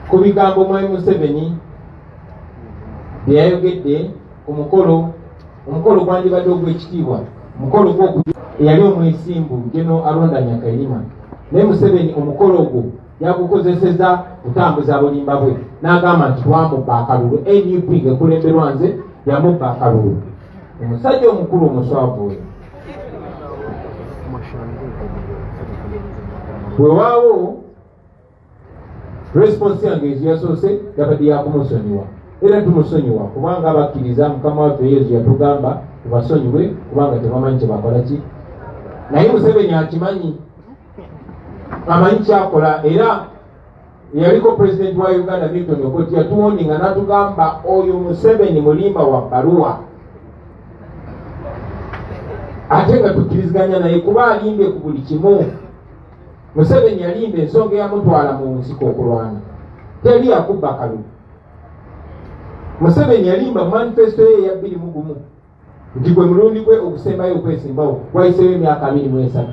ku bigambo Mwami Museveni bye yayogedde ku omukolo gwandibadde ogw'ekitiibwa omukolo gwo eyali omwesimbu General Alonda Nyakairima naye Museveni omukolo ogwo yagukozeseza kutambuza bulimba bwe n'agamba nti twamubba akalulu NUP ng'ekulemberwa nze yamubba akalulu omusajja omukulu omuswavu oyo bwewaawo response yange ezo yasoose yabadde yakumusonyiwa era tumusonyiwa kubanga abakkiriza mukama waffe Yesu yatugamba tubasonyiwe kubanga tebamanyi kyebakola ki naye Museveni akimanyi amanyi kyakola era yaliko pulezidenti wa Uganda Milton Obote yatuwoninga n'atugamba oyo Museveni mulimba wa bbaluwa ate nga tukkiriziganya naye kuba alimbye ku buli kimu. Museveni yalimba ensonga eyamutwala mu nsiko okulwana teri yakubba kalulu. Museveni yalimba manifesto ye ya 21 nti gwe mulundi gwe okusembayo okwesimbawo wayiseeyo emyaka 23.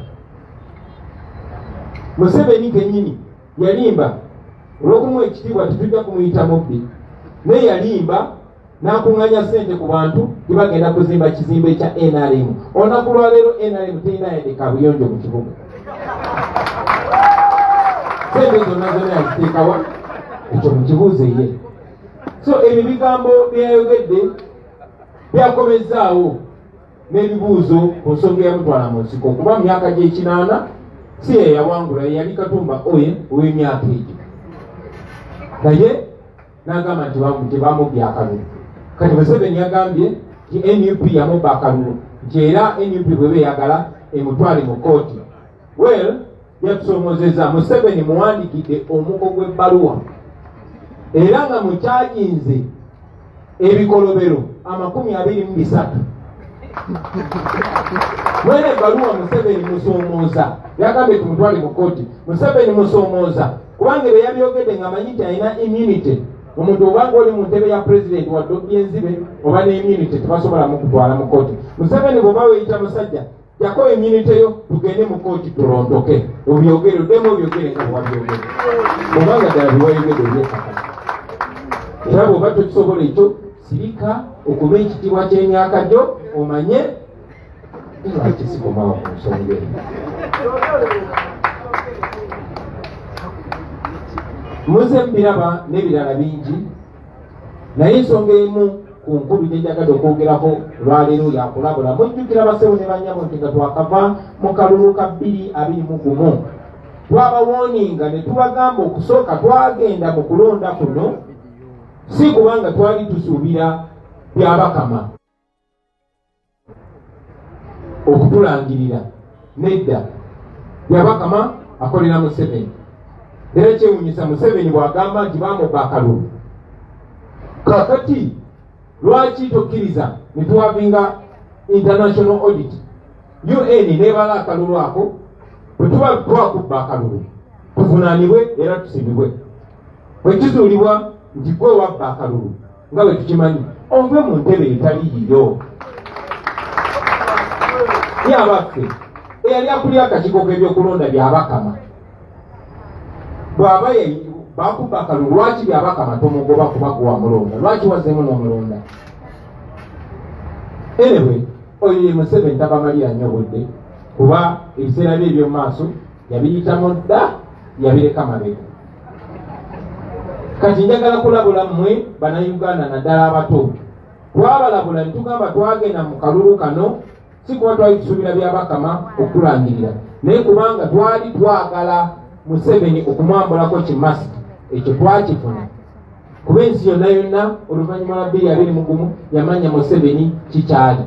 Museveni kennyini yalimba olw'okumuwa ekitiibwa tetujja kumuyita mubbi naye yalimba n'akuŋŋanya ssente ku bantu tibagenda kuzimba kizimbe kya NRM. Olunaku lwaleero NRM terina yadde kabuyonjo mu kibuga. Sente zonna yaziteekawa ekyo mukibuuze ye. So ebyo bigambo byayogedde byakomezzaawo n'ebibuuzo ku nsonga eyamutwala mu nsiko kuba mu myaka gy'ekinaana si ye yawangula yali Katumba Oye ow'emyaka egyo naye n'agamba nti bamubbye akalulu. Kati Museveni yagambye nti NUP yamubba akalulu nti era NUP bwe beeyagala emutwale mu kooti. Well yakusoomozeza Museveni muwandikidde omuko gw'ebbaluwa era nga mukyaginze ebikolobero 23. Mwene ebbaluwa Museveni musoomooza yagambye tumutwale mu kooti. Museveni musoomooza kubanga bye yabyogedde nga manyi nti alina immunity. Omuntu obanga oli mu ntebe ya president wadde obyenzibe oba ne immunity tebasobola mukutwala mu kooti. Museveni bw'oba weeyita musajja jako immunity yo tugende mu kooti tulondoke obyogere oddemu obyogere nga bwabyogere obanga ddala biwayogere obyekaka era bw'oba tokisobola ekyo sirika okuba ekitiibwa ky'emyaka gyo omanye lwaki sikomawo ku nsonga eyo. Muze mbiraba n'ebirala bingi naye ensonga emu ku nkulu gyenjagadde okwogerako lwaleero yakulabula. Mujjukira basewo ne bannyabo nti nga twakava mu kalulu ka 2021 twabawoninga ne tubagamba okusooka twagenda mu kulonda kuno si kubanga twali tusuubira byabakama okutulangirira nedda byabakama akolera Museveni. Era kyewunyisa Museveni bw'agamba nti bamubba akalulu. Kakati lwaki tokkiriza ne tuwavinga international audit UN nebala akalulu ako bwe tuba twakubba akalulu tuvunaanibwe era tusibibwe. Bwe kizuulibwa nti gwe wabba akalulu nga bwe tukimanyi ove mu ntebe etali yiyo. Yabaffe eyali akuli akakiiko k'ebyokulonda byabakama bw'aba bakubba akalulu lwaki byabakama tomugoba kuba gwa mulonda lwaki wazeemu n'omulonda. Anyway oyo ye Museveni tabamalira nnyo budde kuba ebiseera bye eby'omu maaso yabiyitamu dda yabireka mabega. Kati njagala kulabula mmwe bannayuganda naddala abato twabalabula ne tugamba twagenda mu kalulu kano si kuba twali tusuubira byabakama okutulangirira naye kubanga twali twagala Museveni okumwambulako kimasiki ekyo twakifuna kuba ensi yonna yonna oluvannyuma lwa 2021 yamanya Museveni kikyali.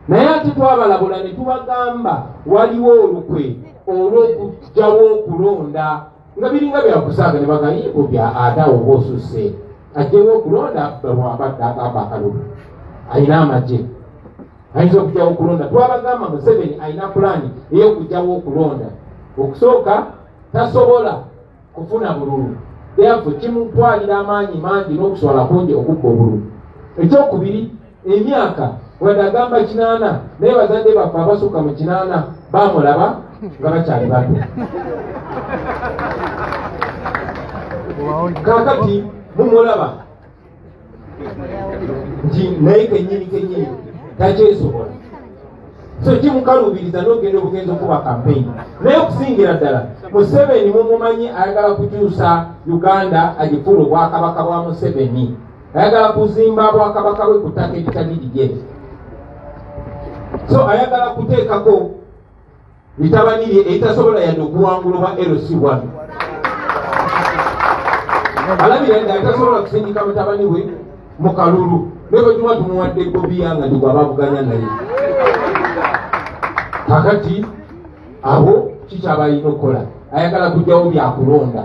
Naye ate twabalabula ne tubagamba waliwo olukwe olw'okugyawo okulonda nga biringa byakusaaga ne bagayibwo bya ate oba osusse ajjewo okulonda bwabadde agamba akalulu ayina amagye ayinza okugyawo okulonda. Twabagamba Museveni ayina pulaani ey'okugyawo okulonda. Okusooka tasobola kufuna bululu therefore kimutwalira amaanyi mangi n'okusobola kungi okubba obululu. Ekyokubiri emyaka wadde agamba 80 naye bazadde baffe abasukka mu 80 bamulaba nga bakyali bato. kakati mumulaba nti naye kenyini takyesobola so kimukalubiriza n'ogenda obugenzi okuba kampeyini naye okusingira ddala Museveni mumumanyi ayagala kukyusa Uganda agifuula obwakabaka bwa Museveni ayagala kuzimba bwakabaka bwe ku ttaka eritalirijye so ayagala kuteekako litabani lye eritasobola yadde okuwangula oba LC1 alabira nga atasobola kusindika mutabani we mu kalulu ne bwe tuba tumuwadde Bobiya nga ndigwa abavuganya naye kakati abo kikyabalina okukola ayagala kujjawo byakulonda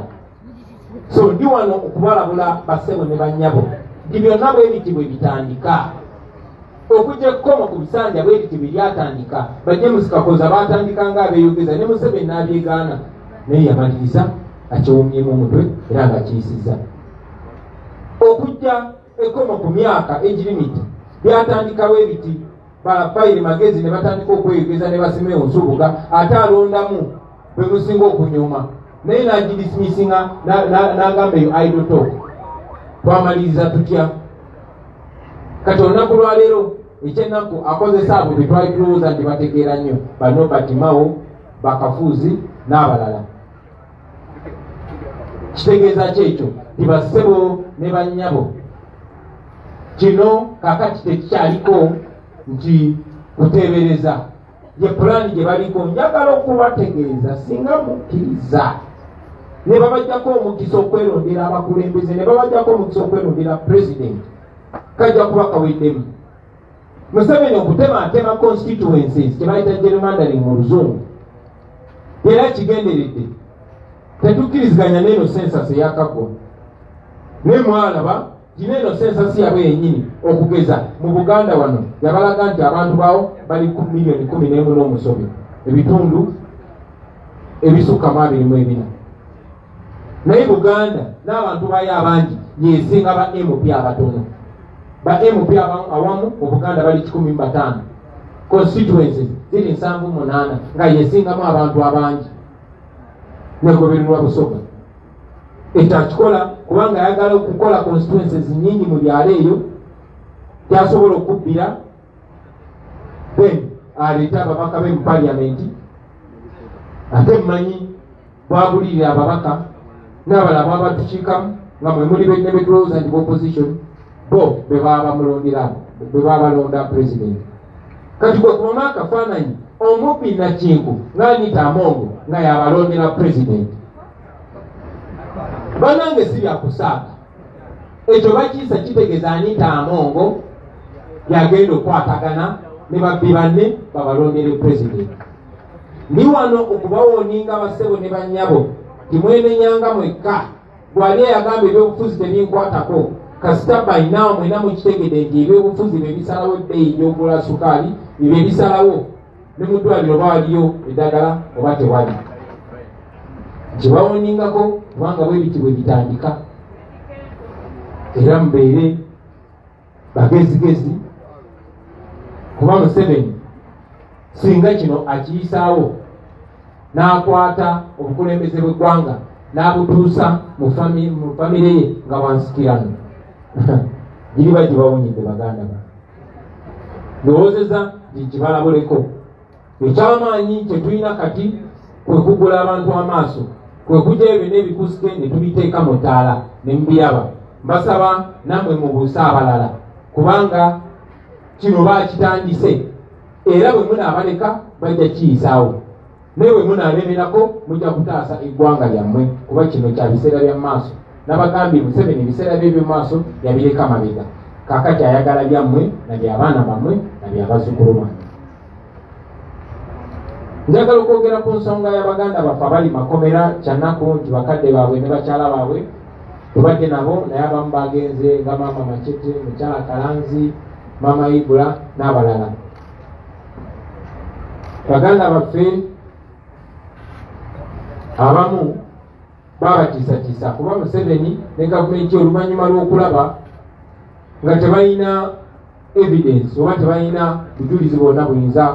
so ndi wano okubalabula bassebo ne bannyabo nti byonna bwe biti bwe bitandika okujja ekkomo ku bisanja bwe biti byatandika James Kakoza baatandika ng'abeeyogeza ne Museveni n'abyegaana naye yamaliriza akyewumyemu omutwe era ng'akiyisizza okujja ekkomo ku myaka egirimiti byatandikawo ebiti Fayiri Magezi ne batandika okweyogeza ne Basimeeyo Nsubuga ate alondamu bwe musinga okunyuma naye n'agidisimisinga n'agamba eyo idle talk twamaliriza tutya kati olunaku lwaleero ekyennaku akozesa abo bye twali tulowooza nti bategeera nnyo bano Batimawo Bakafuuzi n'abalala kitegeeza kyekyo nti bassebo ne bannyabo kino kakati tekikyaliko nti kuteebereza ye pulaani gye baliko njagala okubategeeza singa mukkiriza ne babajjako omukisa okwerondera abakulembeze ne babajjako omukisa okwerondera pulezidenti kajja kuba kaweddemu Museveni okutematema constituencies kye bayita gerrymandering mu luzungu era kigenderedde tetukkiriziganya n'eno census eyakaggwa naye mwalaba Gineno census yabwe yennyini okugeza mu Buganda wano yabalaga nti abantu bawo bali ku milioni 11 n'omusomi ebitundu ebisukka 24 naye Buganda n'abantu bayo abangi yesinga ba MP abatono ba MP awamu mu Buganda bali 15 constituencies ziri 78 nga yesingamu abantu abangi negobererwa Busoga etakikola kubanga ayagala okukola constituencies nyingi mu byalo eyo kyasobola okubbira then aleeta ababaka be mu paliamenti ate mmanyi bwabulirira ababaka n'abalala babatukiikamu nga mwe muli benne betulowooza nti opposition bo be baba bamulondera be baba balonda president kati gwe kubamu akafaananyi omubbi Nakinku ng'Anita Amongo nga yabalondera president banange si byakusaaga ekyo bakiisa kitegeeza Anita Amongo yagenda okwatagana ne babbi banne babalondere president ni wano okubawoninga bassebo ne bannyabo timwenenyanga mwekka gwali yagamba ebyobufuzi tebinkwatako kasita bayinawo mwena mukitegedde nti ebyobufuzi bebisalawo ebbeeyi gy'ogula sukaali ebyo bisalawo ne mu ddwaliro baaliyo eddagala oba tewali kibawoningako kubanga bwe biti bwe bitandika era mubeere bagezigezi kuba Museveni singa kino akiyisaawo n'akwata obukulembeze bw'eggwanga n'abutuusa mu famire ye nga wansikirano giriba gibawunyidde baganda ba ndowoozeza nti kibalabuleko ekyamaanyi kye tulina kati kwe kugula abantu amaaso kwe kujja ebyo n'ebikusike ne tubiteeka mu ttaala ne mubiraba mbasaba nammwe mubuuse abalala kubanga kino baakitandise era bwe munaabaleka bajja kiyisaawo naye bwe munaalemerako mujja kutaasa eggwanga lyammwe kuba kino kya biseera bya maaso n'abagambye Museveni ebiseera bye by'omaaso yabireka mabega kaakati ayagala byammwe na by'abaana bammwe na by'abazzukulu bammwe njagala okwogera ku nsonga y'Abaganda baffe abali makomera kyannaku nti bakadde baabwe ne bakyala baabwe tubadde nabo naye abamu bagenze nga maama Machete, mukyala Kalanzi, maama Ibula n'abalala. Baganda baffe abamu babatiisatiisa kuba Museveni ne gavumenti oluvannyuma lw'okulaba nga tebalina evidence oba tebalina bujulizi bwonna buyinza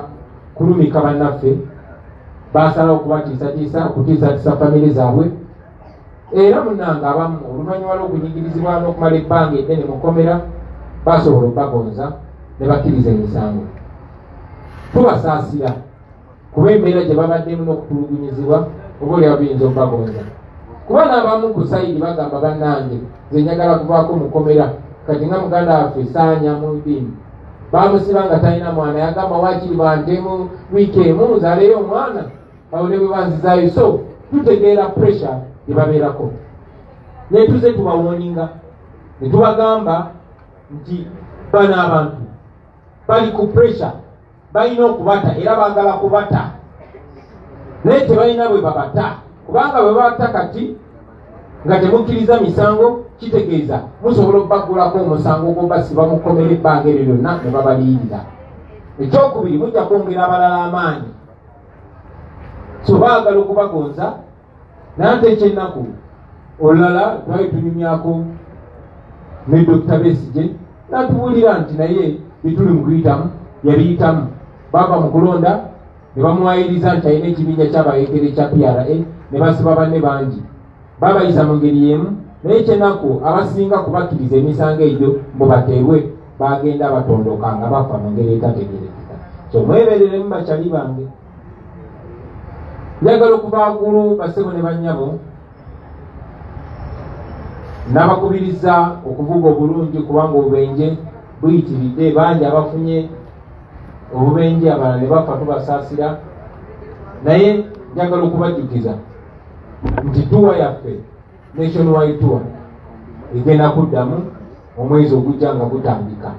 kulumika bannaffe basalawo okubatiisatiisa okutiisatiisa famire zaabwe era munnange abamu oluvannyuma lw'okunyigirizibwa n'okumala ebbanga eddene mu kkomera basobola okubagonza ne bakkiriza emisango. Tubasaasira kuba embeera gye babaddemu n'okutulugunyizibwa oba olyawo biyinza okubagonza. Kuba n'abamu ku sayidi bagamba bannange nze njagala kuvaako mu kkomera, kati nga muganda waffe Saanya mu ddiini bamusiba nga talina mwana, yagamba waakiri bantemu wiiki emu nzaaleyo omwana awo ne bwe banzizaayo. So tutegeera pressure gye babeerako, ne tuze tubawoninga ne tubagamba nti bano abantu bali ku pressure, balina okubata era baagala kubata, naye tebalina bwe babata, kubanga bwe babata kati nga temukkiriza misango kitegeeza musobola okubaggulako omusango gw'obasiba mu kkomera ebbanga eryo lyonna ne babaliyirira. Ekyokubiri mujja kwongera abalala amaanyi, so baagala okubagonza. Nante ekyennaku olulala twali tunyumyako ne Dr. Besigye n'atubuulira nti naye bituli mu kuyitamu yabiyitamu, bava mu kulonda ne bamuwayiriza nti alina ekibinja ky'abayeekera ekya PRA ne basiba banne bangi, babayisa mu ngeri y'emu. Naye ekyennaku abasinga kubakkiriza emisango egyo mbu bateebwe bagenda batondoka nga bafa mu ngeri etategeerekeka. So mwebereremu bakyali bange. Njagala okubaagulu basebo ne bannyabo n'abakubiriza okuvuga obulungi kubanga obubenje buyitiridde, bangi abafunye obubenje abalala ne bafa tubasaasira. Naye njagala okubajjukiza nti tuwa yaffe nationwide tour egenda kuddamu omwezi ogujja nga gutandika,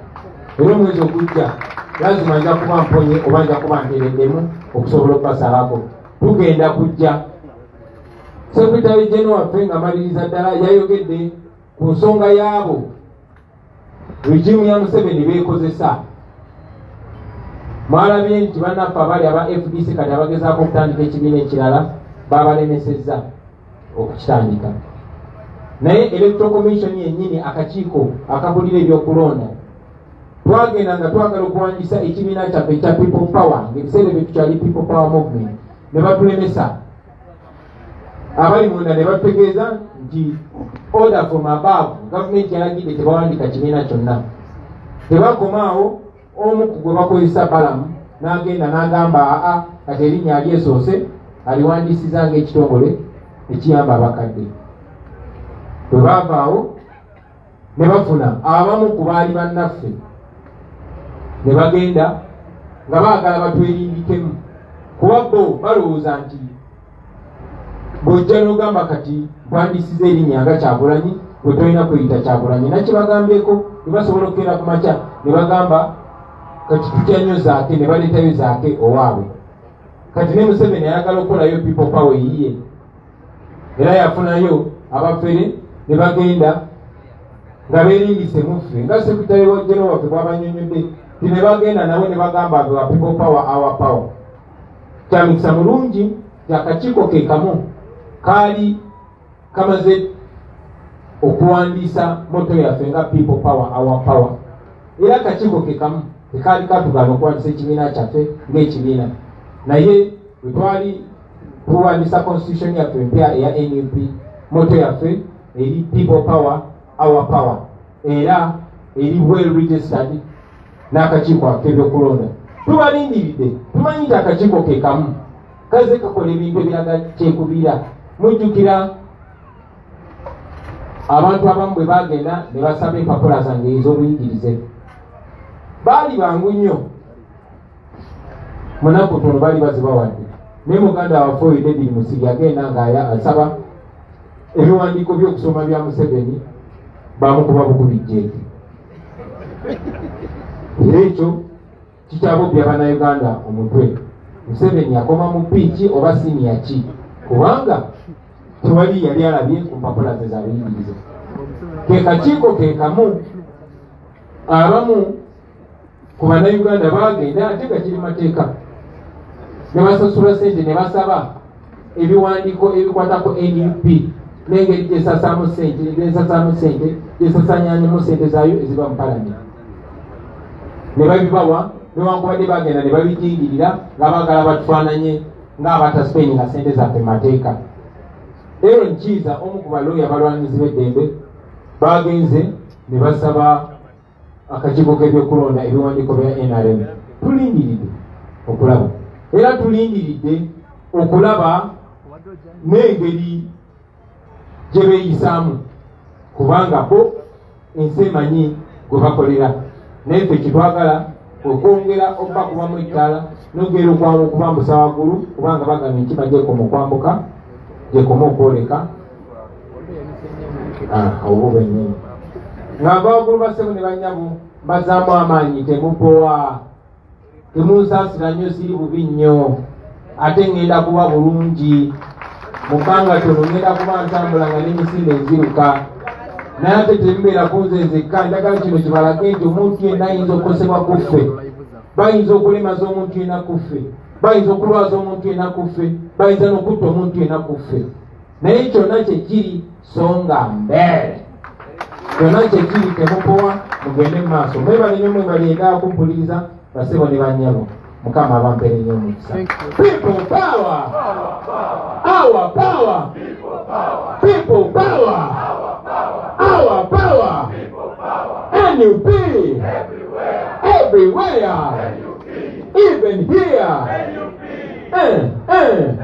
era omwezi ogujja lazima nja kuba mponye oba nja kuba ntereddemu okusobola okubasalako. Tugenda kujja Secretary General waffe nga maliriza ddala yayogedde ku nsonga yaabo regimu ya Museveni beekozesa. Mwalabye nti bannaffe abali aba FDC kati abagezaako okutandika ekibiina ekirala babalemesezza okukitandika. Naye Electoral Commission yennyini akakiiko akabulira ebyokulonda twagenda nga twagala okuwandiisa ekibiina kyaffe ekya People Power ng'ebiseera bye tukyali People Power Movement, ne batulemesa. Abali munda ne batutegeeza nti order from above, gavumenti yalagidde tebawandika kibiina kyonna. Tebakomaawo, omu ku gwe bakozesa Balamu n'agenda n'agamba kati erinnya alyesoose aliwandiisiza ng'ekitongole ekiyamba abakadde. Bwe baavaawo ne bafuna abamu ku baali bannaffe ne bagenda nga baagala batwerindikemu, kuba bo balowooza nti bw'ojja n'ogamba kati mpandisiza erinnya nga Kyagulanyi bwe tolina kweyita Kyagulanyi. Nakibagambyeko ne basobola okugenda ku makya ne bagamba kati tutya nnyo Zaake, ne baleetayo Zaake owaabwe. Kati ne Museveni ayagala okukolayo People Power eyiye, era yafunayo abafere ne bagenda nga beerindise muffe nga Secretary wa General waffe bw'abanyonyodde, ti ne bagenda nabo ne bagamba wa People Power our power. Kya mikisa mulungi akakiiko ke kamu kaali kamaze okuwandiisa moto yaffe nga People Power our power, era akakiiko ke kamu tekaali katugaana okuwandiisa ekibiina kyaffe ng'ekibiina. Naye bwe twali tuwandiisa constitution yaffe empya eya NUP, moto yaffe eri People Power our power, era eri well registered n'akakiiko ak'ebyokulonda. Tubalindiridde, tumanyi nti akakiiko ke kamu kaze kakola ebintu ebiraga kyekubira. Mujjukira abantu abamu bwe bagenda ne basaba empapula zange ez'obuyigirize, baali bangu nnyo, munaku tono baali bazibawadde. Naye muganda waffe oyo David Musiri agenda nga asaba ebiwandiiko by'okusoma bya Museveni bamukuba bukubijjeeki. Era ekyo kikyabobya bannayuganda omutwe. Museveni akoma mu piiki oba siniya ki, kubanga tewali yali alabye ku mpapula ze z'abuyigirize. Ke kakiiko ke kamu abamu ku bannayuganda bagenda ate nga kiri mateeka ne basasula ssente ne basaba ebiwandiiko ebikwatako NUP n'engeri gyesasaamu ssente gyesasanyanyamu ssente zaayo eziba mu palamenti ne babibawa, newankubadde bagenda ne babijingirira nga baagala batufaananye ng'abatasipeninga ssente zaffe mateeka. Aaron Kiiza omu ku balooya abalwanirizi b'eddembe bagenze ne basaba akakiiko k'ebyokulonda ebiwandiiko bya NRM. Tulindiridde okulaba era tulindiridde okulaba n'engeri gye beeyisaamu kubanga bo ensi emanyi gwe bakolera naye ffe kitwagala okwongera okubakubamu ettaala n'ogera okubambusa waggulu kubanga bagamba enkima gyekoma okwambuka gyekoma okwoleka obo bennyini ng'ava waggulu bassebo ne bannyabo bazaamu amaanyi temupowa temunsaasira nnyo siri bubi nnyo ate ngenda kuba bulungi mukanga tono ngenda kuba ntambula nga n'emisinde enziruka naye ate temubeera kunze nzekka njagala kino kibalage nti omuntu yenna ayinza okukosebwa kuffe bayinza okulemaza omuntu yenna kuffe bayinza okulwaza omuntu yenna kuffe bayinza n'okutta omuntu yenna kuffe naye kyonna kyekiri songa mbeere kyonna kyekiri temupowa mugende mu maaso mwebale nnyo mwebale endala kumpuliriza basebo ne bannyabo Mukama abampere nnyo omukisa. People power. Our power. People power. Our power. NUP. Everywhere. Even here. NUP.